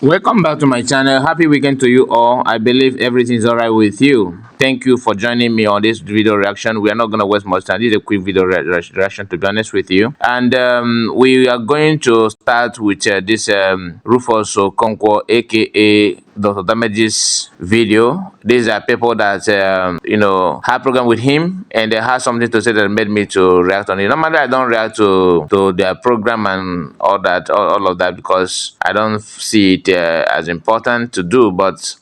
Welcome back to my channel. Happy weekend to you all. I believe everything is alright with you. Thank you for joining me on this video reaction. We are not going to waste much time. This is a quick video reaction, to be honest with you. And we are going to start with this Rufus Okonkwo, aka Dr. Damage's video. These are people that had program with him, and they had something to say that made me to react on it. Normally, I don't react to their program and all that, all of that, because I don't see it as important to do. But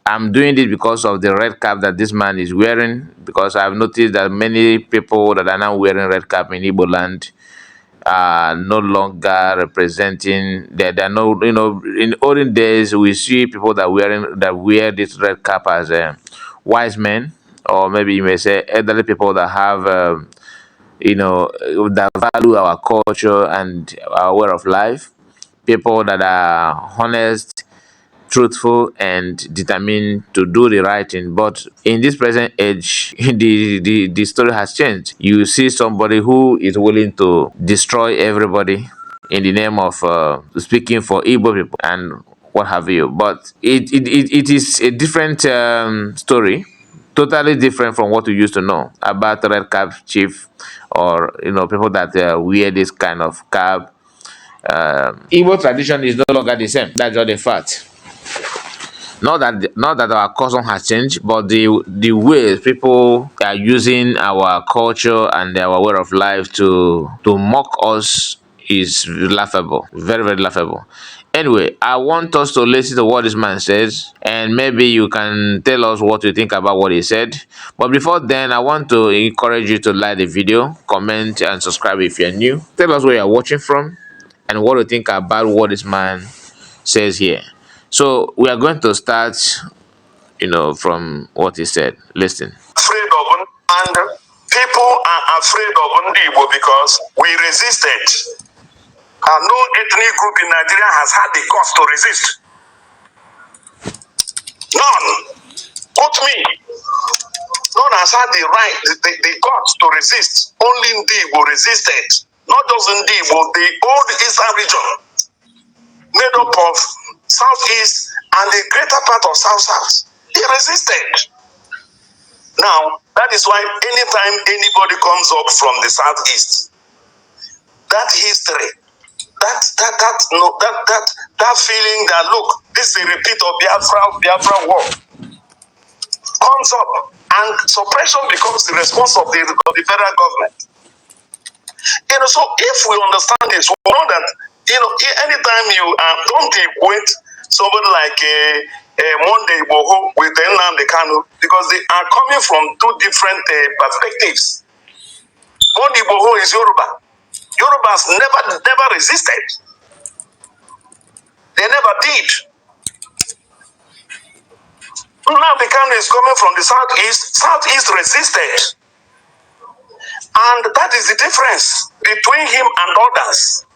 I'm doing this because of the red cap that this man is wearing, because I've noticed that many people that are now wearing red cap in Igbo land are no longer representing that. They're no, in olden days we see people that wear this red cap as wise men, or maybe you may say elderly people that have that value our culture and our way of life, people that are honest, truthful, and determined to do the right thing. But in this present age, the story has changed. You see somebody who is willing to destroy everybody in the name of speaking for Igbo people and what have you. But it is a different story, totally different from what we used to know about red cap chief, or people that wear this kind of cap. Igbo tradition is no longer the same. That's just a fact. Not that our custom has changed, but the way people are using our culture and our way of life to mock us is laughable, very very laughable. Anyway, I want us to listen to what this man says, and maybe you can tell us what you think about what he said. But before then, I want to encourage you to like the video, comment, and subscribe if you're new. Tell us where you're watching from and what you think about what this man says here. So we are going to start, from what he said. Listen. Afraid of and people are afraid of Ndibo because we resisted. No ethnic group in Nigeria has had the guts to resist. None. Put me. None has had the right, the guts to resist. Only Ndibo resisted. Not just Ndibo, the old Eastern region, made up of Southeast and the greater part of South-South. They resisted. Now, that is why anytime anybody comes up from the Southeast, that history, that feeling that, look, this is a repeat of Biafra war, comes up, and suppression becomes the response of the federal government. So if we understand this, we know that anytime you don't equate somebody like Monday Boho with Nnamdi Kanu, because they are coming from two different perspectives. Monday Boho is Yoruba. Yorubas never resisted. They never did. Nnamdi Kanu is coming from the Southeast. Southeast resisted. And that is the difference between him and others.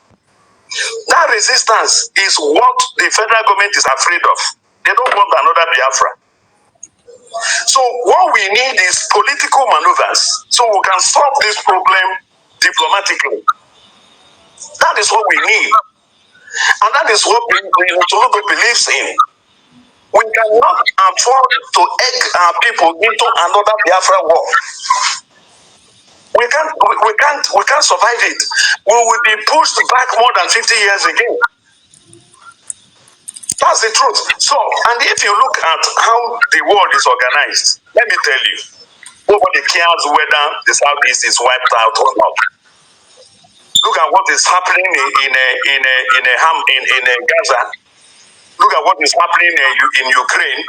That resistance is what the federal government is afraid of. They don't want another Biafra. So what we need is political maneuvers so we can solve this problem diplomatically. That is what we need. And that is what Toludo believes in. We cannot afford to egg our people into another Biafra war. We can't survive it. We will be pushed back more than 50 years again. That's the truth. So, and if you look at how the world is organized, let me tell you, nobody cares whether the Southeast is wiped out or not. Look at what is happening in Gaza. Look at what is happening in Ukraine.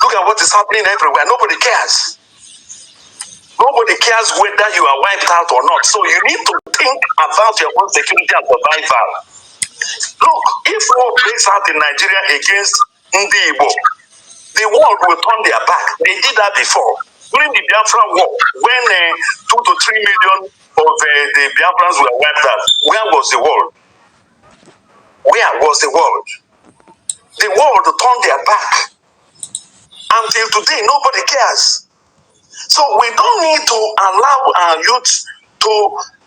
Look at what is happening everywhere. Nobody cares. Nobody cares whether you are wiped out or not. So you need to think about your own security and survival. Look, if war breaks out in Nigeria against Ndi Igbo, the world will turn their back. They did that before. During the Biafra war, when 2 to 3 million of the Biafrans were wiped out, where was the world? Where was the world? The world turned their back. Until today, nobody cares. So we don't need to allow our youth to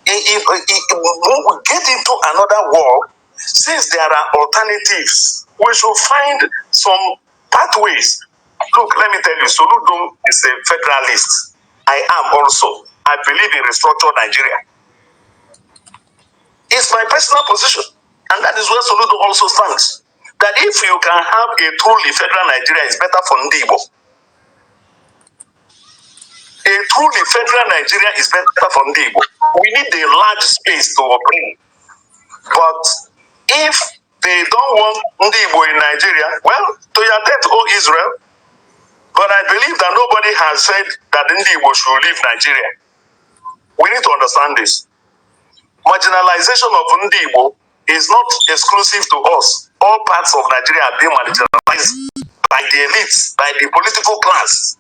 get into another war Since there are alternatives, we should find some pathways. Look, let me tell you, Soludo is a federalist. I am also. I believe in restructured Nigeria. It's my personal position. And that is where Soludo also stands. That if you can have a truly federal Nigeria, it's better for Ndibo. A truly federal Nigeria is better for Ndibo. We need a large space to operate. But if they don't want Ndibo in Nigeria, well, to your death, O Israel. But I believe that nobody has said that Ndibo should leave Nigeria. We need to understand this. Marginalization of Ndibo is not exclusive to us. All parts of Nigeria are being marginalized by the elites, by the political class.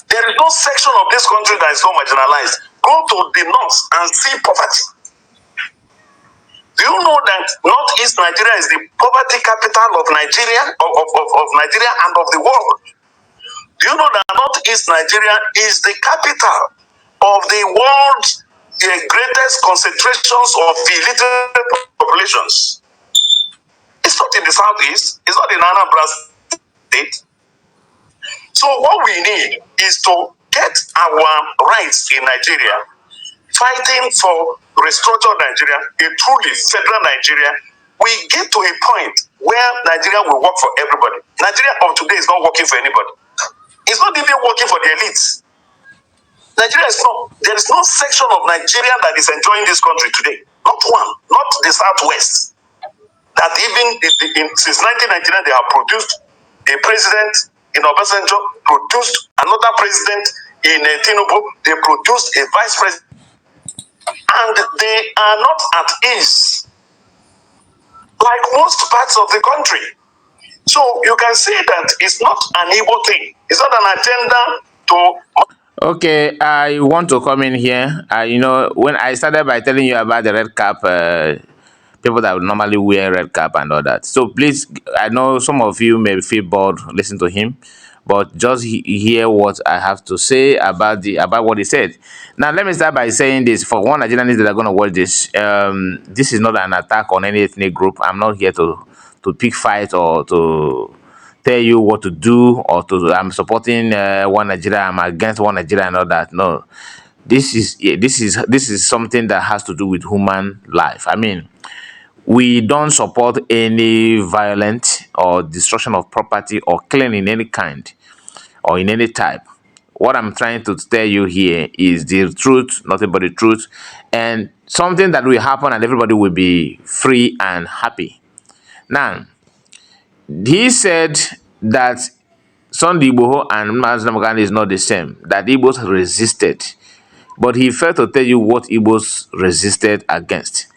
There is no section of this country that is not marginalized. Go to the north and see poverty. Do you know that Northeast Nigeria is the poverty capital of Nigeria, of Nigeria and of the world? Do you know that Northeast Nigeria is the capital of the world's greatest concentrations of illiterate populations? It's not in the Southeast. It's not in Anambra State. So what we need is to get our rights in Nigeria, fighting for restructured Nigeria, a truly federal Nigeria. We get to a point where Nigeria will work for everybody. Nigeria of today is not working for anybody. It's not even working for the elites. Nigeria is not, there is no section of Nigeria that is enjoying this country today. Not one, not the Southwest. That even since 1999 they have produced a president in Obasanjo, produced another president in Tinubu, they produced a vice president, and they are not at ease like most parts of the country. So you can see that it's not an evil thing. It's not an agenda to. Okay, I want to come in here. When I started by telling you about the red cap, people that would normally wear red cap and all that. So please, I know some of you may feel bored listening to him, but just hear what I have to say about what he said. Now, let me start by saying this for one Nigerians that are going to watch this. This is not an attack on any ethnic group. I'm not here to pick fight or to tell you what to do or to I'm supporting one Nigeria, I'm against one Nigeria and all that. No, this is something that has to do with human life. I mean, we don't support any violent or destruction of property or killing in any kind or in any type. What I'm trying to tell you here is the truth, nothing but the truth, and something that will happen and everybody will be free and happy. Now, he said that Sunday Igboho and Mazi Nnamdi is not the same, that Igbos resisted. But he failed to tell you what Igbos resisted against.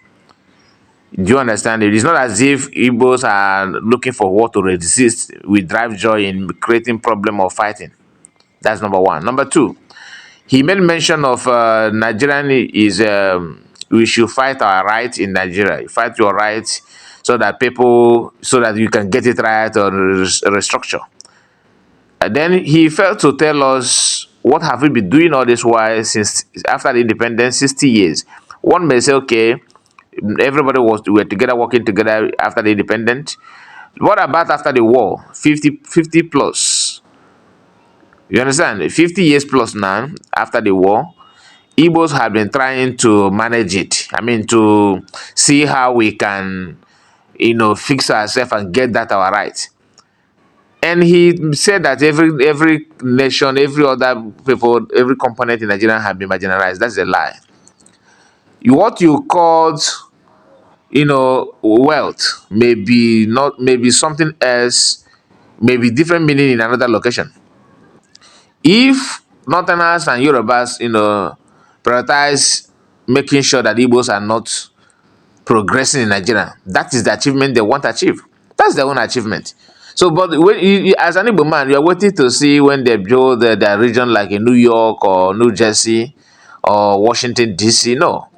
Do you understand? It is not as if Igbos are looking for what to resist. We drive joy in creating problem or fighting. That's number one. Number two, he made mention of Nigerian is we should fight our rights in Nigeria. Fight your rights so that you can get it right or restructure. And then he failed to tell us what have we been doing all this while since after the independence, 60 years. One may say, okay, everybody were together, working together after the independence. What about after the war? 50 plus. You understand? 50 years plus now after the war. Igbos have been trying to manage it. I mean, to see how we can, fix ourselves and get that our right. And he said that every nation, every other people, every component in Nigeria have been marginalized. That's a lie. What you called, wealth maybe something else, maybe different meaning in another location. If Northerners and Yorubas, prioritize making sure that Igbos are not progressing in Nigeria, that is the achievement they want to achieve. That's their own achievement. So, but when as an Igbo man, you are waiting to see when they build their region like in New York or New Jersey or Washington D.C. No,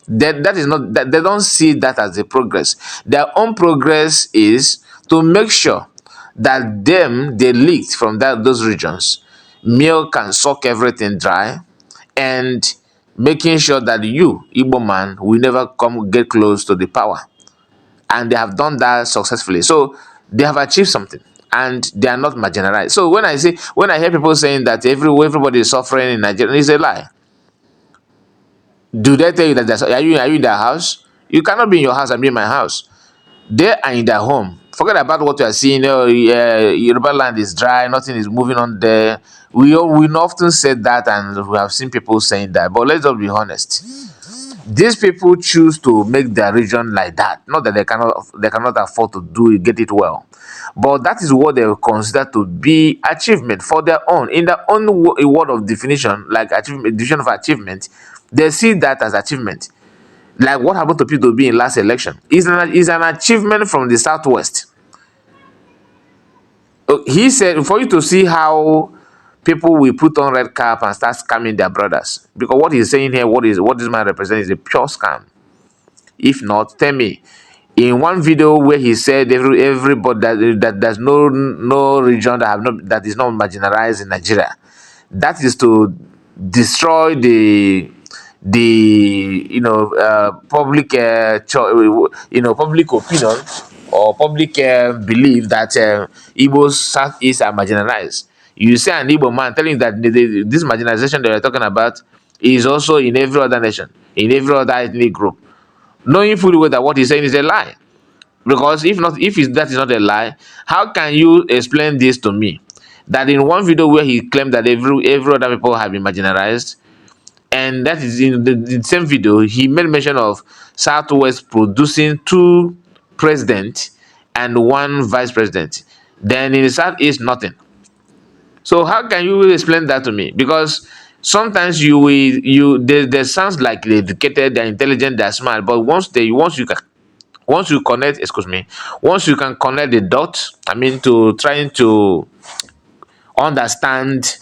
that is not that they don't see that as a progress. Their own progress is to make sure that they leaked from those regions, milk and suck everything dry, and making sure that you, Igbo man, will never come get close to the power. And they have done that successfully. So they have achieved something and they are not marginalized. So when I hear people saying that everybody is suffering in Nigeria, it's a lie. Do they tell you that are you in their house? You cannot be in your house and be in my house. They are in their home. Forget about what you are seeing. Oh, Yoruba land is dry, nothing is moving on there. We often said that, and we have seen people saying that. But let's just be honest. These people choose to make their region like that. Not that they cannot afford to do it, get it well, but that is what they consider to be achievement for their own. In their own word of definition, like achievement, definition of achievement, they see that as achievement. Like what happened to Peter Obi in last election is an achievement from the southwest. He said for you to see how people will put on red cap and start scamming their brothers, because what he's saying here, what this man represents is a pure scam. If not, tell me. In one video where he said everybody that there's no region that is not marginalized in Nigeria, that is to destroy the public public opinion or public belief that Igbos Southeast are marginalized. You say an Igbo man telling you that this marginalization that we're talking about is also in every other nation, in every other ethnic group, knowing fully well that what he's saying is a lie. Because if that is not a lie, how can you explain this to me? That in one video where he claimed that every other people have been marginalized, and that is in the same video he made mention of Southwest producing two presidents and one vice president. Then in the Southeast, nothing. So how can you explain that to me? Because sometimes they sounds like they're educated, they're intelligent, they're smart, but once you can connect the dots, I mean, to trying to understand,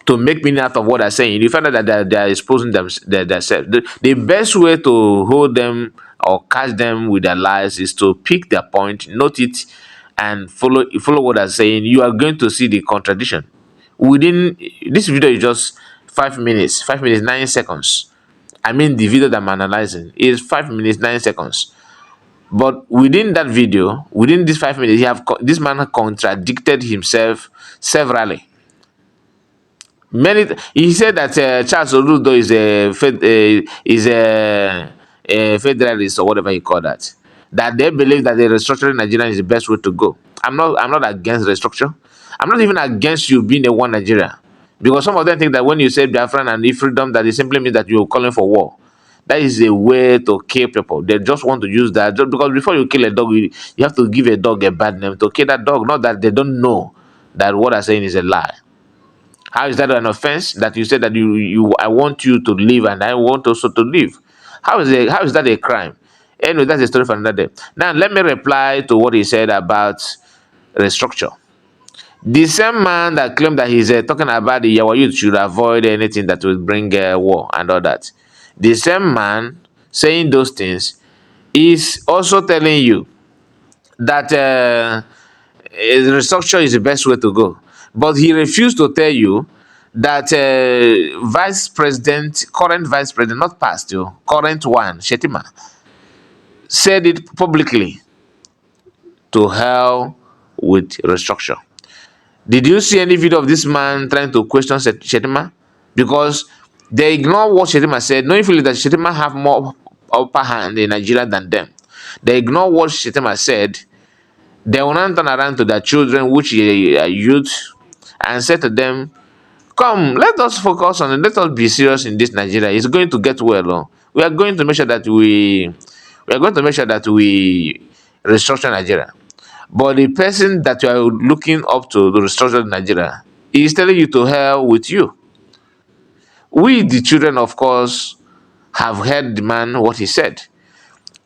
to make meaning out of what they're saying, you find out that they're exposing themselves. The best way to hold them or catch them with their lies is to pick their point, note it, and follow what they're saying. You are going to see the contradiction. Within this video is just 5 minutes, 5 minutes, 9 seconds. I mean, the video that I'm analyzing is 5 minutes, 9 seconds. But within that video, within these 5 minutes, this man contradicted himself severally. He said that Charles Oludo is a federalist or whatever you call that. That they believe that the restructuring Nigeria is the best way to go. I'm not against restructure. I'm not even against you being a one Nigeria. Because some of them think that when you say Biafran and freedom, that it simply means that you're calling for war. That is a way to kill people. They just want to use that. Just because before you kill a dog, you have to give a dog a bad name to kill that dog. Not that they don't know that what I'm saying is a lie. How is that an offense that you said that you I want you to live and I want also to live? How is that a crime? Anyway, that's a story for another day. Now let me reply to what he said about restructure. The same man that claimed that he's talking about the Yawa youth should avoid anything that will bring war and all that. The same man saying those things is also telling you that restructure is the best way to go. But he refused to tell you that current vice president, not past, current one, Shetima, said it publicly to hell with restructure. Did you see any video of this man trying to question Shetima? Because they ignore what Shetima said, knowing fully that Shetima have more upper hand in Nigeria than them. They ignore what Shetima said. They will not turn around to their children, which are youth, and say to them, come, let us focus on it. Let us be serious in this Nigeria. It's going to get well. We are going to make sure that we restructure Nigeria. But the person that you are looking up to restructure Nigeria is telling you to hell with you. We, the children, of course, have heard the man what he said.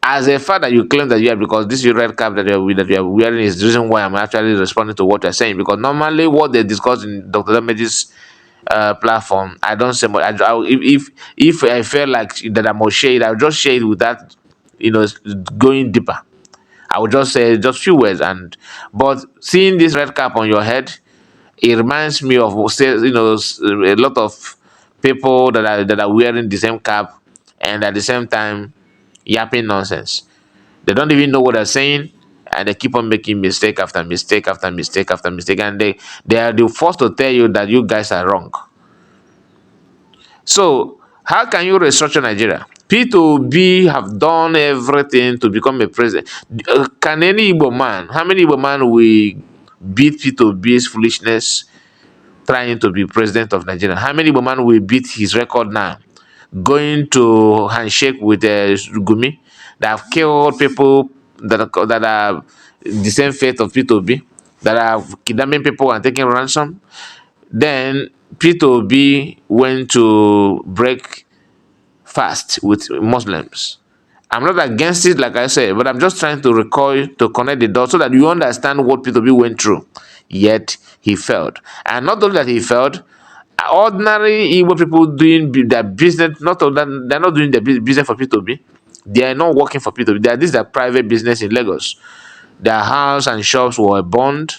As a father, you claim that you are, because this is red cap that you are wearing is the reason why I'm actually responding to what you're saying. Because normally, what they discuss in Dr. Damage's platform, I don't say much. If I feel like that I must share it, I'll just share it without going deeper. I will just say just few words, but seeing this red cap on your head, it reminds me of a lot of people that are wearing the same cap and at the same time yapping nonsense. They don't even know what they're saying, and they keep on making mistake after mistake after mistake after mistake, and they are the first to tell you that you guys are wrong. So how can you restructure Nigeria? P2B have done everything to become a president. Can any Igbo man, how many Igbo man will beat P2B's foolishness trying to be president of Nigeria? How many Igbo man will beat his record now? Going to handshake with Gumi that have killed people that are the same fate of P2B, that are kidnapping people and taking ransom. Then P2B went to break fast with Muslims. I'm not against it, like I said, but I'm just trying to recall to connect the dots so that you understand what P2B went through. Yet he failed, and not only that he failed, ordinary Igbo people doing their business, not all that they're not doing their business for P2B. They are not working for P2B. This is a private business in Lagos. Their house and shops were burned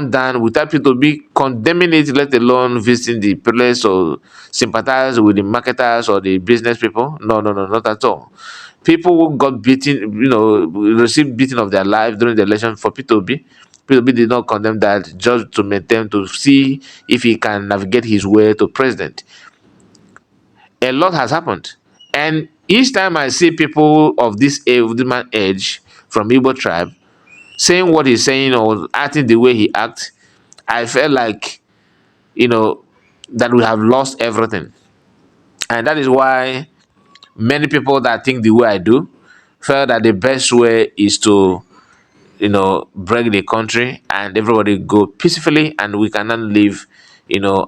down without people to be condemning it, let alone visiting the place or sympathize with the marketers or the business people. No, no, no, not at all. People who got beaten, received beating of their life during the election for P2B. P2B did not condemn that, just to maintain, to see if he can navigate his way to president. A lot has happened. And each time I see people of this age, of this man age from Igbo tribe, saying what he's saying or acting the way he acts, I felt like, that we have lost everything. And that is why many people that think the way I do felt that the best way is to, break the country and everybody go peacefully and we cannot live,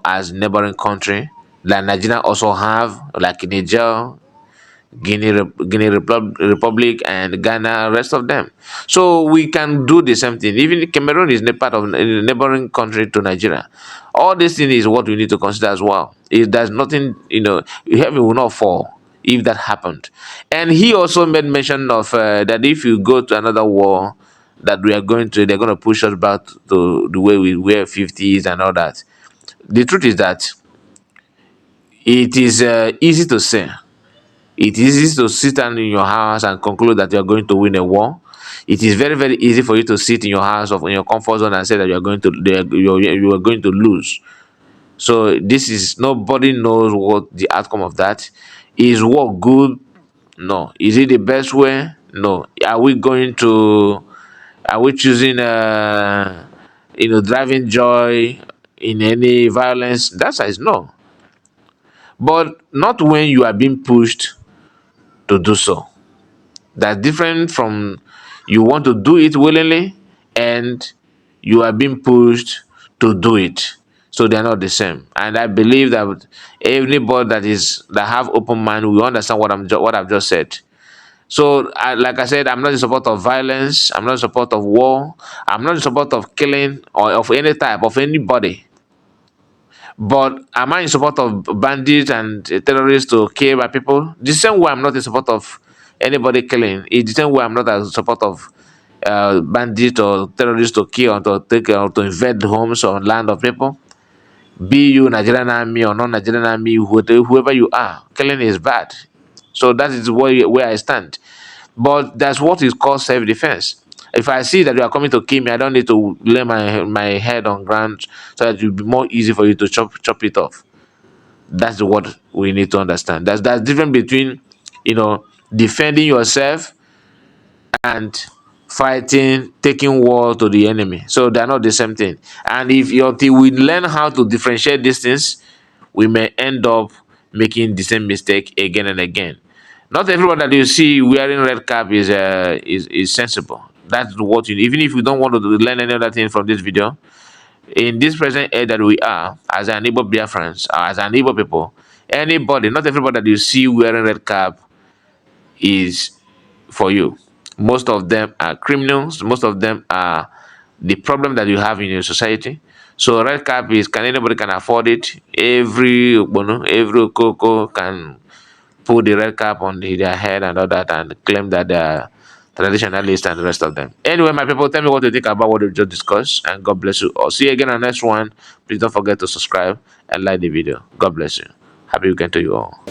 as neighboring country like Nigeria also have, like Niger, Republic, and Ghana, rest of them. So we can do the same thing. Even Cameroon is a part of a neighboring country to Nigeria. All this thing is what we need to consider as well. If there's nothing, heaven will not fall if that happened. And he also made mention of that if you go to another war, that they're going to push us back to the way we were 50s and all that. The truth is that it is easy to say. It is easy to sit down in your house and conclude that you are going to win a war. It is very, very easy for you to sit in your house or in your comfort zone and say that you are going to lose. So this is, nobody knows what the outcome of that is. What good? No. Is it the best way? No. Are we choosing driving joy in any violence? That is no. But not when you are being pushed to do so. That's different from you want to do it willingly and you are being pushed to do it. So they're not the same. And I believe that anybody that have open mind will understand what I've just said. So, like I said, I'm not in support of violence. I'm not in support of war. I'm not in support of killing or of any type of anybody. But am I in support of bandits and terrorists to kill my people? The same way I'm not in support of anybody killing. It's the same way I'm not in support of bandits or terrorists to kill or to take or to invade homes or land of people. Be you Nigerian army or non-Nigerian army, whoever you are, killing is bad. So that is where I stand. But that's what is called self-defense. If I see that you are coming to kill me, I don't need to lay my head on ground so that it will be more easy for you to chop it off. That's what we need to understand. That's different between, defending yourself and fighting, taking war to the enemy. So they're not the same thing. And until we learn how to differentiate these things, we may end up making the same mistake again and again. Not everyone that you see wearing red cap is sensible. That's what you. Even if you don't want to learn any other thing from this video, in this present age that we are, as an Igbo Biafrans, or as an Igbo people, anybody, not everybody that you see wearing red cap is for you. Most of them are criminals. Most of them are the problem that you have in your society. So red cap is, can anybody can afford it? Every Coco can put the red cap on their head and all that and claim that they are traditionalists and the rest of them. Anyway, my people, tell me what you think about what we just discussed, and God bless you. I'll see you again on the next one. Please don't forget to subscribe and like the video. God bless you. Happy weekend to you all.